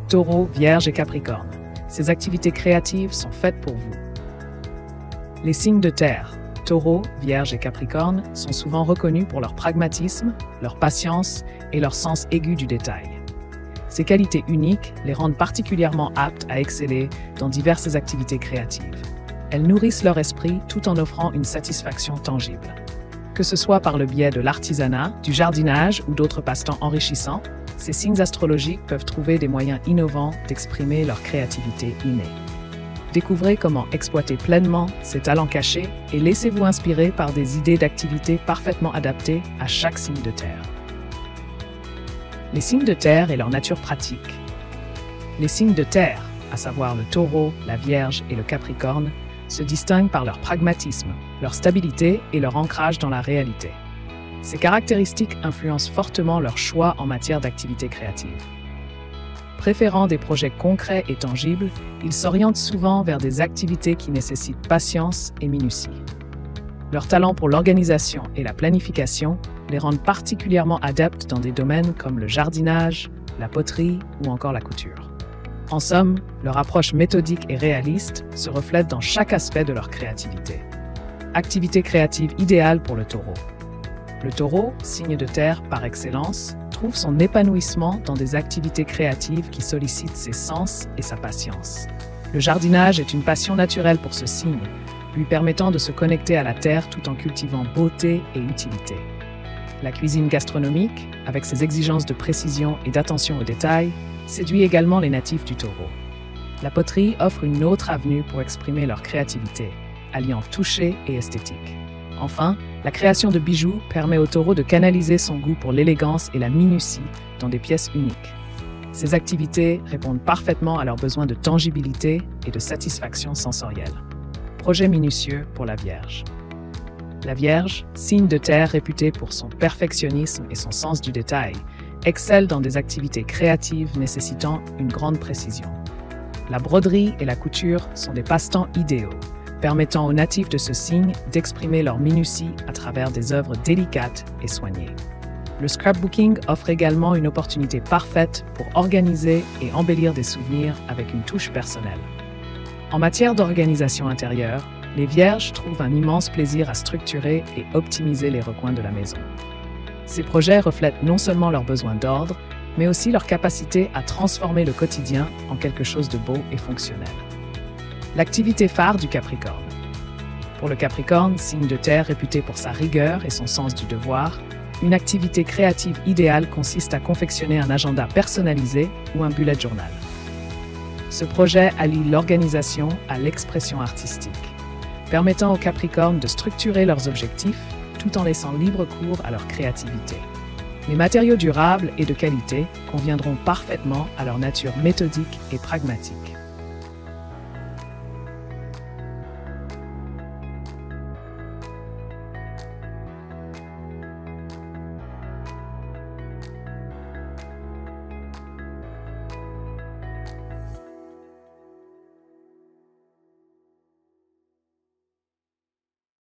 Taureau, Vierge et Capricorne. Ces activités créatives sont faites pour vous. Les signes de terre, Taureau, Vierge et Capricorne, sont souvent reconnus pour leur pragmatisme, leur patience et leur sens aigu du détail. Ces qualités uniques les rendent particulièrement aptes à exceller dans diverses activités créatives. Elles nourrissent leur esprit tout en offrant une satisfaction tangible. Que ce soit par le biais de l'artisanat, du jardinage ou d'autres passe-temps enrichissants, ces signes astrologiques peuvent trouver des moyens innovants d'exprimer leur créativité innée. Découvrez comment exploiter pleinement ces talents cachés et laissez-vous inspirer par des idées d'activités parfaitement adaptées à chaque signe de terre. Les signes de terre et leur nature pratique. Les signes de terre, à savoir le Taureau, la Vierge et le Capricorne, se distinguent par leur pragmatisme, leur stabilité et leur ancrage dans la réalité. Ces caractéristiques influencent fortement leur choix en matière d'activités créatives. Préférant des projets concrets et tangibles, ils s'orientent souvent vers des activités qui nécessitent patience et minutie. Leur talent pour l'organisation et la planification les rendent particulièrement adeptes dans des domaines comme le jardinage, la poterie ou encore la couture. En somme, leur approche méthodique et réaliste se reflète dans chaque aspect de leur créativité. Activité créative idéale pour le Taureau. Le Taureau, signe de terre par excellence, trouve son épanouissement dans des activités créatives qui sollicitent ses sens et sa patience. Le jardinage est une passion naturelle pour ce signe, lui permettant de se connecter à la terre tout en cultivant beauté et utilité. La cuisine gastronomique, avec ses exigences de précision et d'attention aux détails, séduit également les natifs du Taureau. La poterie offre une autre avenue pour exprimer leur créativité, alliant toucher et esthétique. Enfin, la création de bijoux permet au Taureau de canaliser son goût pour l'élégance et la minutie dans des pièces uniques. Ces activités répondent parfaitement à leurs besoins de tangibilité et de satisfaction sensorielle. Projet minutieux pour la Vierge. La Vierge, signe de terre réputé pour son perfectionnisme et son sens du détail, excelle dans des activités créatives nécessitant une grande précision. La broderie et la couture sont des passe-temps idéaux, permettant aux natifs de ce signe d'exprimer leur minutie à travers des œuvres délicates et soignées. Le scrapbooking offre également une opportunité parfaite pour organiser et embellir des souvenirs avec une touche personnelle. En matière d'organisation intérieure, les Vierges trouvent un immense plaisir à structurer et optimiser les recoins de la maison. Ces projets reflètent non seulement leurs besoins d'ordre, mais aussi leur capacité à transformer le quotidien en quelque chose de beau et fonctionnel. L'activité phare du Capricorne. Pour le Capricorne, signe de terre réputé pour sa rigueur et son sens du devoir, une activité créative idéale consiste à confectionner un agenda personnalisé ou un bullet journal. Ce projet allie l'organisation à l'expression artistique, permettant aux Capricornes de structurer leurs objectifs tout en laissant libre cours à leur créativité. Les matériaux durables et de qualité conviendront parfaitement à leur nature méthodique et pragmatique.